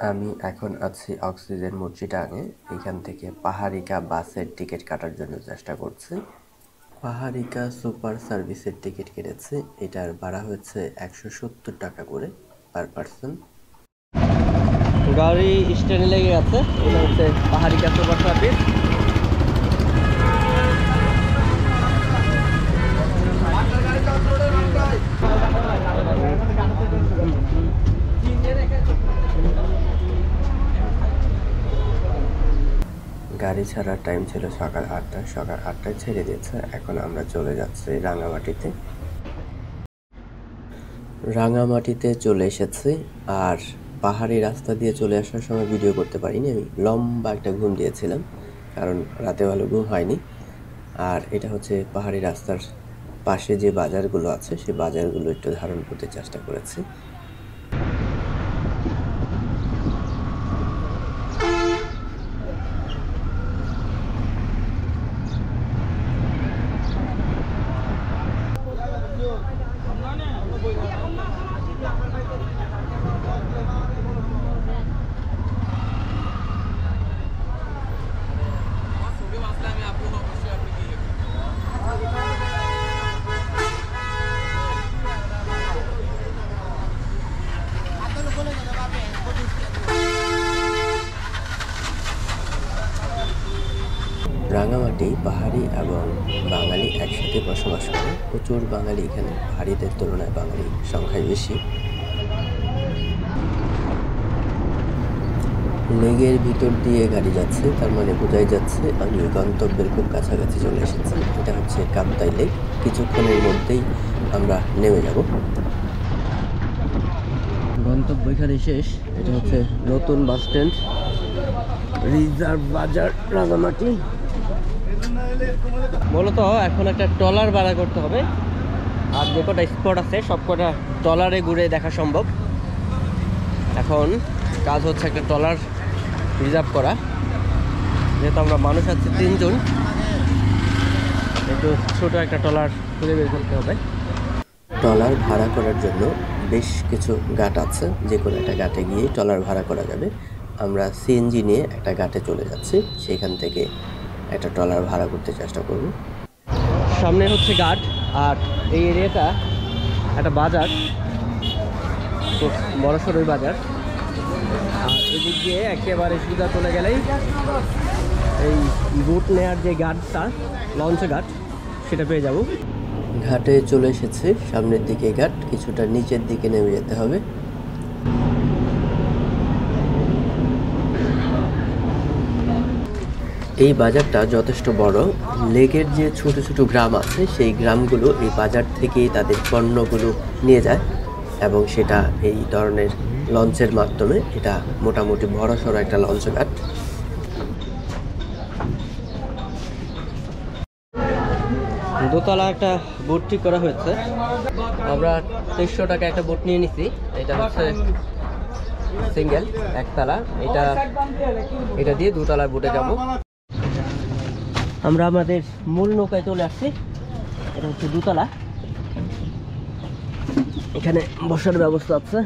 আমি এখন আছি অক্সিজেন মসজিদাঙ্গে। এখান থেকে পাহাড়িকা বাসের টিকিট কাটার জন্য চেষ্টা করছি। পাহাড়িকা সুপার সার্ভিসের টিকিট কেটেছি। এটার ভাড়া হচ্ছে 170 টাকা করে পার পারসন। গাড়ি স্ট্যান্ডে লেগে গেছে। এটা হচ্ছে পাহাড়িকা সুপার সার্ভিস। গাড়ি ছাড়ার টাইম ছিল সকাল 8টায়। সকাল 8টায় ছেড়ে দিয়েছে। এখন আমরা চলে যাচ্ছি রাঙামাটিতে। রাঙামাটিতে চলে এসেছি। আর পাহাড়ি রাস্তা দিয়ে চলে আসার সময় ভিডিও করতে পারিনি। আমি লম্বা একটা ঘুম দিয়েছিলাম, কারণ রাতে ভালো ঘুম হয়নি। আর এটা হচ্ছে পাহাড়ি রাস্তার পাশে যে বাজারগুলো আছে, সেই বাজারগুলো একটু ধারণ করতে চেষ্টা করেছি। রাঙামাটি পাহাড়ি এবং বাঙালি একসাথে বসবাস করে। প্রচুর বাঙালি এখানে, পাহাড়িদের তুলনায় বাঙালি সংখ্যায় বেশি। লেগের ভিতর দিয়ে গাড়ি যাচ্ছে, তার মানে বোঝাই যাচ্ছে আমি গন্তব্যের খুব কাছাকাছি চলে এসেছি। এটা হচ্ছে কাপ্তাই লেক। কিছুক্ষণের মধ্যেই আমরা নেমে যাব। গন্তব্য এখানে শেষ। এটা হচ্ছে নতুন বাস স্ট্যান্ড, রিজার্ভ বাজার, রাঙামাটি। মূলত এখন একটা ট্রলার ভাড়া করতে হবে। আর যে কটা স্পট আছে সব কটা ট্রলারে ঘুরে দেখা সম্ভব। এখন কাজ হচ্ছে একটা ট্রলার রিজার্ভ করা। যেহেতু আমরা মানুষ আছি 3 জন, একটু ছোট একটা ট্রলার খুঁজে বের করতে হবে। ট্রলার ভাড়া করার জন্য বেশ কিছু ঘাট আছে, যে কোনো একটা ঘাটে গিয়ে ট্রলার ভাড়া করা যাবে। আমরা সিএনজি নিয়ে একটা ঘাটে চলে যাচ্ছি, সেখান থেকে একটা ট্রলার ভাড়া করতে চেষ্টা করব। সামনে হচ্ছে ঘাট, আর এই এরিয়াটা একটা বাজার, খুব বড়সড়ই বাজার। আর এদিক দিয়ে একেবারে সোজা চলে গেলেই এই বুট নেয়ার যে ঘাটটা, লঞ্চ ঘাট, সেটা পেয়ে যাব। ঘাটে চলে এসেছি। সামনের দিকে ঘাট, কিছুটা নিচের দিকে নেমে যেতে হবে। এই বাজারটা যথেষ্ট বড়। লেগের যে ছোট ছোট গ্রাম আছে, সেই গ্রামগুলো এই বাজার থেকেই তাদের পণ্যগুলো নিয়ে যায়, এবং সেটা এই ধরনের লঞ্চের মাধ্যমে। এটা মোটামুটি বড়সড় একটা লঞ্চ ঘাট। দোতলা একটা বোট ঠিক করা হয়েছে। আমরা 2300 টাকা একটা বোট নিয়ে নিছি। এটা হচ্ছে সিঙ্গেল, একতলা। এটা দিয়ে দোতলার বোটে যাব। আমরা আমাদের মূল নৌকায় চলে আসছি। এটা হচ্ছে দোতলা। এখানে বসার ব্যবস্থা আছে,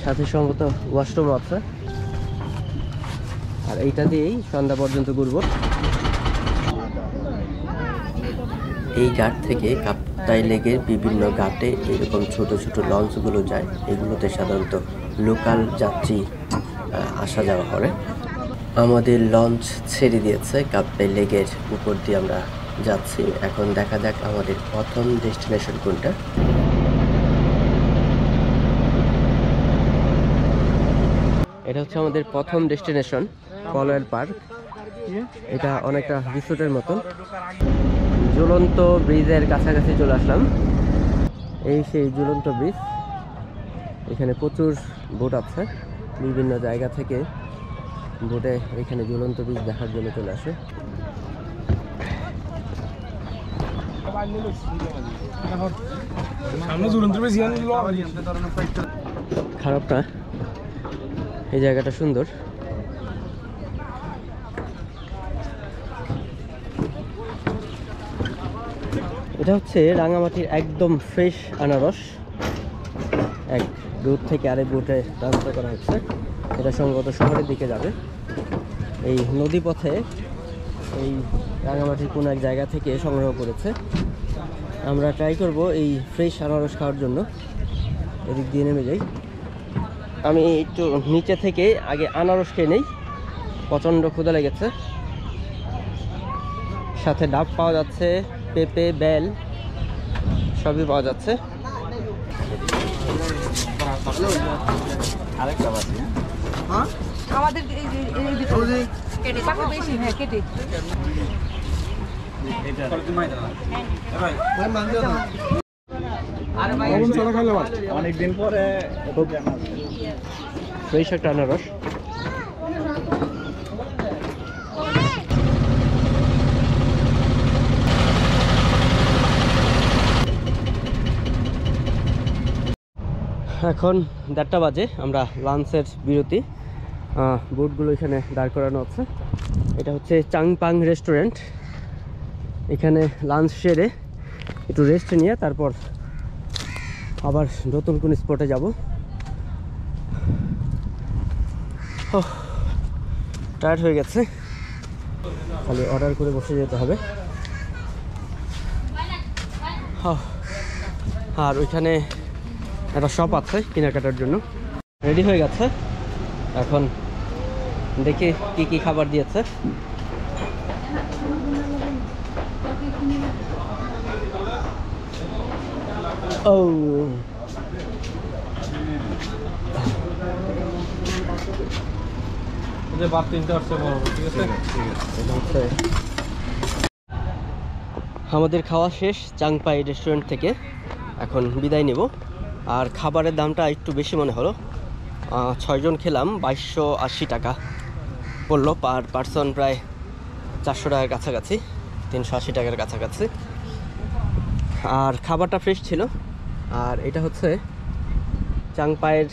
সাথে সম্ভবত ওয়াশরুম আছে। আর এইটা দিয়েই সন্ধ্যা পর্যন্ত ঘুরবো। এই ঘাট থেকে কাপ্তাই লেগের বিভিন্ন ঘাটে এরকম ছোট ছোট লঞ্চগুলো যায়। এগুলোতে সাধারণত লোকাল যাত্রী আসা যাওয়া করে। আমাদের লঞ্চ ছেড়ে দিয়েছে, কাপ্তাই লেগের উপর দিয়ে আমরা যাচ্ছি। এখন দেখা যাক আমাদের প্রথম ডেস্টিনেশন কোনটা। এটা হচ্ছে আমাদের প্রথম ডেস্টিনেশন, কলওয়েল পার্ক। এটা অনেকটা রিসোর্টের মতন। ঝুলন্ত ব্রিজের কাছাকাছি চলে আসলাম। এই সেই ঝুলন্ত ব্রিজ। এখানে প্রচুর বোট আছে, বিভিন্ন জায়গা থেকে বোটে এখানে ঝুলন্ত ব্রিজ দেখার জন্য চলে আসে। খারাপ না, এই জায়গাটা সুন্দর। এটা হচ্ছে রাঙামাটির একদম ফ্রেশ আনারস, এক দূর থেকে আরেক বোটে ট্রান্সফার করা হচ্ছে। এটা সম্ভবত শহরের দিকে যাবে। এই নদী পথে এই রাঙামাটির কোনো এক জায়গা থেকে সংগ্রহ করেছে। আমরা ট্রাই করব এই ফ্রেশ আনারস খাওয়ার জন্য। এদিক দিয়ে নেমে যাই। আমি একটু নিচে থেকে আগে আনারস খেয়ে নেই, প্রচণ্ড ক্ষুধা লেগেছে। সাথে ডাব পাওয়া যাচ্ছে, পেঁপে, বেল সবই পাওয়া যাচ্ছে। আমাদের কেটে বেশি, হ্যাঁ কেটে অনেকদিন পরে ফ্রেশ একটা আনারস। এখন 1:30 বাজে, আমরা লাঞ্চের বিরতি। বোটগুলো এখানে দাঁড় করানো আছে। এটা হচ্ছে চাংপাং রেস্টুরেন্ট। এখানে লাঞ্চ সেরে একটু রেস্ট নিয়ে তারপর আবার নতুন কোন স্পটে যাব। টায়ার্ড হয়ে গেছে, খালি অর্ডার করে বসে যেতে হবে। আর ওইখানে একটা শপ আছে কেনাকাটার জন্য। রেডি হয়ে গেছে, এখন দেখি কি কি খাবার দিয়েছে। ও বাদ তিনটে আসছে, ঠিক আছে। আমাদের খাওয়া শেষ চাংপাই রেস্টুরেন্ট থেকে। এখন বিদায় নেব। আর খাবারের দামটা একটু বেশি মনে হলো। 6 জন খেলাম, 2280 টাকা পড়লো পার পারসন, প্রায় 400 টাকার কাছাকাছি, 380 টাকার কাছাকাছি। আর খাবারটা ফ্রেশ ছিল। আর এটা হচ্ছে চাংপাইয়ের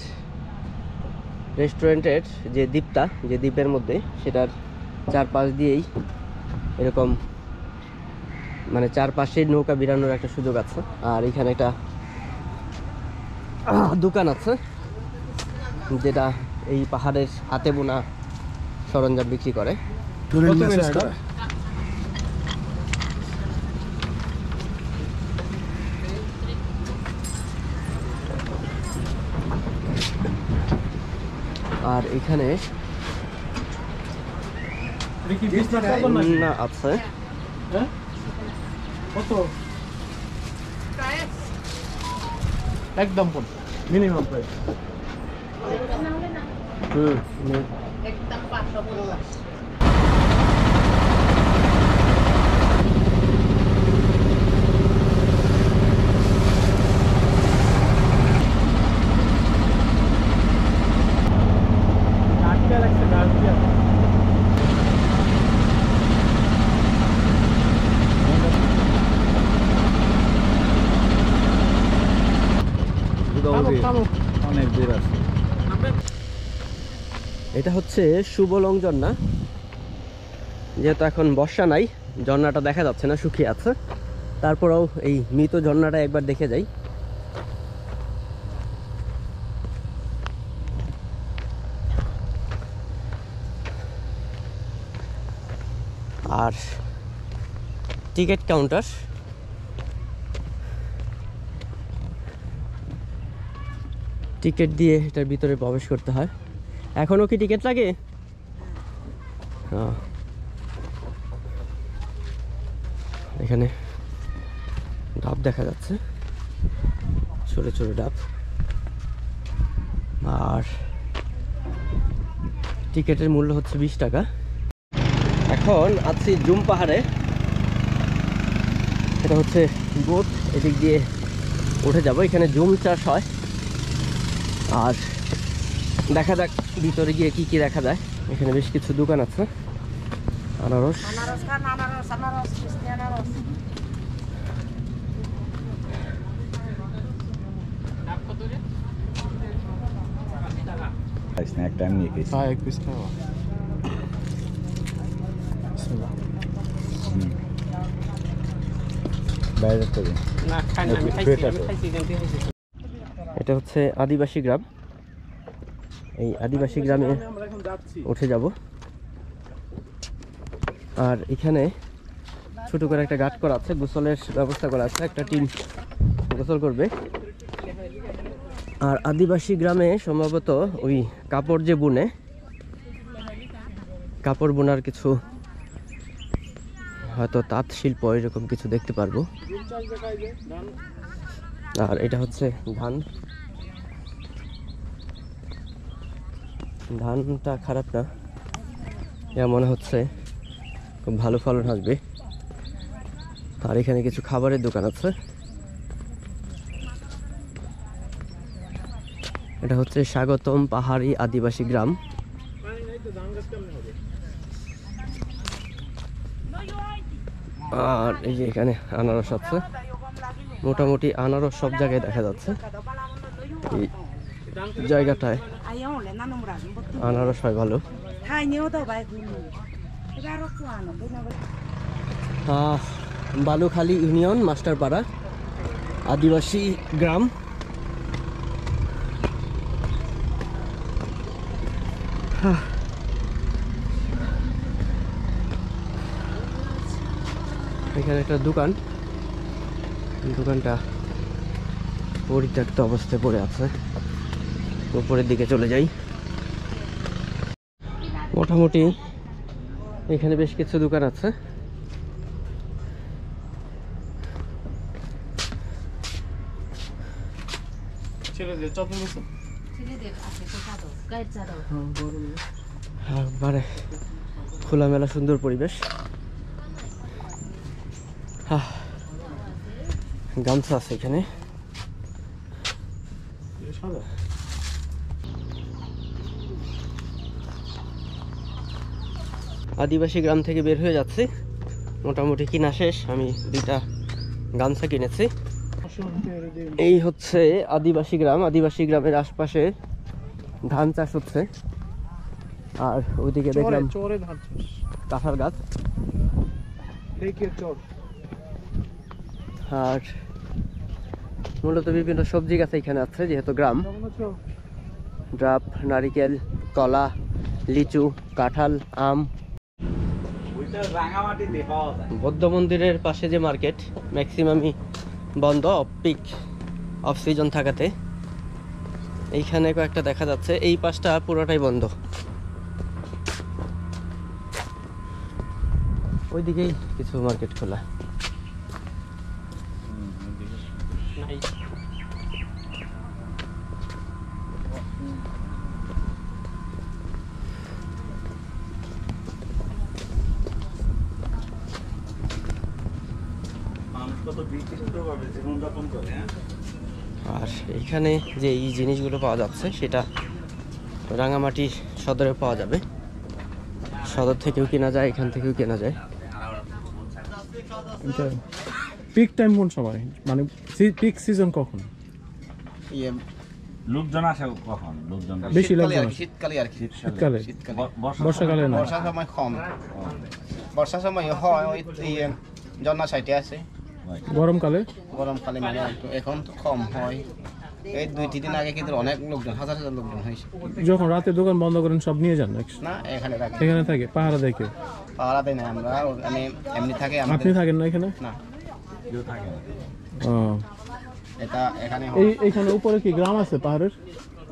রেস্টুরেন্টের যে দ্বীপটা, যে দ্বীপের মধ্যে, সেটার চারপাশ দিয়েই এরকম মানে চারপাশে নৌকা বিরানোর একটা সুযোগ আছে। আর এখানে একটা দোকান আছে যেটা এই পাহাড়ের হাতে বোনা সরঞ্জাম বিক্রি করে। আর এখানে না আছে কত একদম কোন মিনিমাম প্রাইস? একদম 550। অনেক দূর আছে। এটা হচ্ছে সুবলং ঝর্ণা। যেহেতু এখন বর্ষা নাই, ঝর্ণাটা দেখা যাচ্ছে না, শুকিয়ে আছে। তারপরেও এই মৃত ঝর্ণাটা একবার দেখে যাই। আর টিকিট কাউন্টার, টিকিট দিয়ে এটার ভিতরে প্রবেশ করতে হয়। এখনও কি টিকিট লাগে? এখানে ডাব দেখা যাচ্ছে, ছোট ছোট ডাব। আর টিকিটের মূল্য হচ্ছে 20 টাকা। এখন আছি জুম পাহাড়ে। এটা হচ্ছে বোট, এদিক দিয়ে উঠে যাব। এখানে জুম চাষ হয়। আর দেখা যাক ভিতরে গিয়ে কি কি দেখা যায়। এখানে বেশ কিছু দোকান আছে। আনারস, আনারস খান, আনারস, আনারস, মিষ্টি আনারস। স্ন্যাক টাইম নিয়ে গেছি। হ্যাঁ, 21 টাকা। বাইরে থেকে না খাই না, আমি খাইছি, আমি খাইছি। এটা হচ্ছে আদিবাসী গ্রাম। এই আদিবাসী গ্রামে উঠে যাব। আর এখানে ছোট করে একটা ঘাট করা আছে, গোসলের ব্যবস্থা করা আছে, একটা টিম গোসল করবে। আর আদিবাসী গ্রামে সম্ভবত ওই কাপড় যে বুনে, কাপড় বোনার কিছু হয়তো তাঁত শিল্প এরকম কিছু দেখতে পারবো। আর এটা হচ্ছে ধান, ধানটা খারাপ না, এটা মনে হচ্ছে খুব ভালো ফলন আসবে। আর এখানে কিছু খাবারের দোকান আছে। এটা হচ্ছে স্বাগতম পাহাড়ি আদিবাসী গ্রাম। আর এই যে এখানে আনারস আছে, মোটামুটি আনারস সব জায়গায় দেখা যাচ্ছে। এই জায়গাটায় আনারস হয় ভালো। বালুখালী ইউনিয়ন মাস্টারপাড়া আদিবাসী গ্রাম। এখানে একটা দোকান, দোকানটা পরিত্যক্ত অবস্থায় পড়ে আছে। উপরের দিকে চলে যাই। মোটামুটি এখানে বেশ কিছু দোকান আছে। একবারে খোলামেলা সুন্দর পরিবেশ। গামছা আছে এখানে। আদিবাসী গ্রাম থেকে বের হয়ে যাচ্ছি, মোটামুটি কিনা শেষ। আমি 2টা গামছা কিনেছি। এই হচ্ছে আদিবাসী গ্রাম। আদিবাসী গ্রামের আশপাশে ধান চাষ হচ্ছে। আর ওইদিকে দেখলাম কাঁঠাল গাছ। আর মূলত বিভিন্ন সবজি গাছ এখানে আছে, যেহেতু গ্রাম। ডাব, নারিকেল, কলা, লিচু, কাঁঠাল, আম। বৌদ্ধ মন্দিরের পাশে যে মার্কেট ম্যাক্সিমামই বন্ধ, পিক অফ সিজন থাকাতে। এইখানে কয়েকটা দেখা যাচ্ছে, এই পাশটা পুরোটাই বন্ধ। ওইদিকেই কিছু মার্কেট খোলা। আর এইখানে যে এই জিনিসগুলো পাওয়া যাচ্ছে সেটা রাঙামাটি সদরে পাওয়া যাবে। সদর থেকেও কেনা যায়, এখান থেকেও কেনা যায়। পিক টাইম কোন সময়, মানে পিক সিজন কখন? লোকজন আসে কখন? লোকজন বেশি লোকজন শীতকালে আর কি। শীতকালে, বর্ষাকালে না। বর্ষার সময় কম, বর্ষার সময় হয় ওই ঝর্ণা সাইডে আছে। গরমকালে? গরমকালে মানে এখন তো কম হয়। এই 2-3 দিন আগে কিন্তু অনেক লোকজন, হাজার হাজার লোকজন হয়েছে। যখন রাতে দোকান বন্ধ করেন সব নিয়ে যান না, এখানে থাকে। এখানে থাকে পাহারা দেয় কেউ? পাহারা দেয় না আমরা, আমি এমনি থাকে। আপনি থাকেন না এখানে? না, কেউ থাকে না। ও, এটা এখানে এইখানে উপরে কি গ্রাম আছে পাহাড়ের?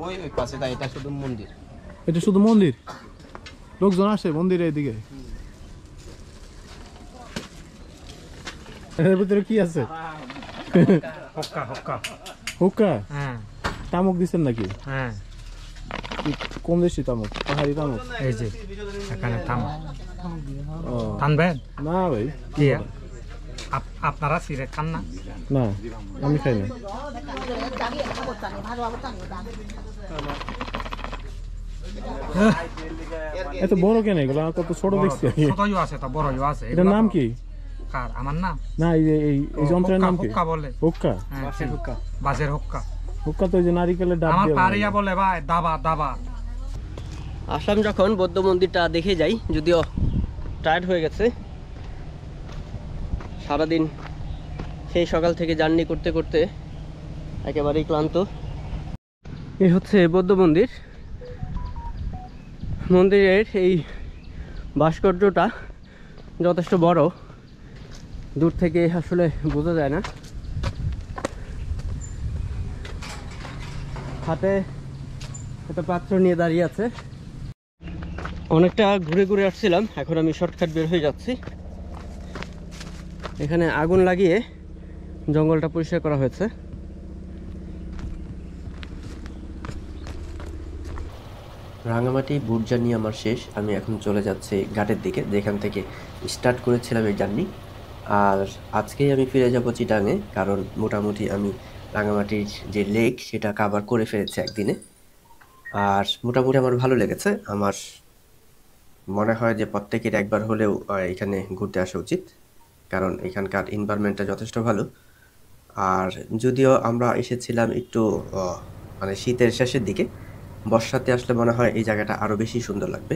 ওই পাশে তাই, এটা শুধু মন্দির। এটা শুধু মন্দির? লোকজন আসে মন্দিরের এদিকে? এর ভিতরে কি আছে? হুক্কা? হ্যাঁ, তামুক দিচ্ছেন নাকি? হ্যাঁ, কোন দেশি তামুক? পাহাড়ি তামুক? এই যে এখানে থাম ও, টানবেন না ভাই, কি আপনারা সিগারেট খান না? না আমি খাই না। এত বড় কেন এগুলো? কত ছোট দেখছি। ছোটও আছে তো বড়ও আছে। এটার নাম কি? কার? আমার নাম না, এই যন্ত্রের নাম কি? হুক্কা বলে। হুক্কা? হ্যাঁ, বাজের হুক্কা। হুক্কা তো ওই যে নারিকেলের ডাব আমার দিয়ে পাড়িয়া বলে ভাই দাবা দাবা। আসলাম যখন বৌদ্ধ মন্দিরটা দেখে যাই, যদিও টায়ার্ড হয়ে গেছে সারাদিন, সেই সকাল থেকে জার্নি করতে করতে একেবারেই ক্লান্ত। এই হচ্ছে বৌদ্ধ মন্দির। মন্দিরের এই ভাস্কর্যটা যথেষ্ট বড়, দূর থেকে আসলে বোঝা যায় না। হাতে একটা পাত্র নিয়ে দাঁড়িয়ে আছে। অনেকটা ঘুরে ঘুরে আসছিলাম, এখন আমি শর্টকাট বের হয়ে যাচ্ছি। এখানে আগুন লাগিয়ে জঙ্গলটা পরিষ্কার করা হয়েছে। রাঙামাটি বুট জার্নি আমার শেষ। আমি এখন চলে যাচ্ছি ঘাটের দিকে, যেখান থেকে স্টার্ট করেছিলাম এই জার্নি। আর আজকেই আমি ফিরে যাব চিটাঙে, কারণ মোটামুটি আমি রাঙামাটির যে লেক সেটা কাভার করে ফেলেছি একদিনে। আর মোটামুটি আমার ভালো লেগেছে। আমার মনে হয় যে প্রত্যেকের একবার হলেও এখানে ঘুরতে আসা উচিত, কারণ এখানকার এনভায়রনমেন্টটা যথেষ্ট ভালো। আর যদিও আমরা এসেছিলাম একটু মানে শীতের শেষের দিকে, বর্ষাতে আসলে মনে হয় এই জায়গাটা আরও বেশি সুন্দর লাগবে।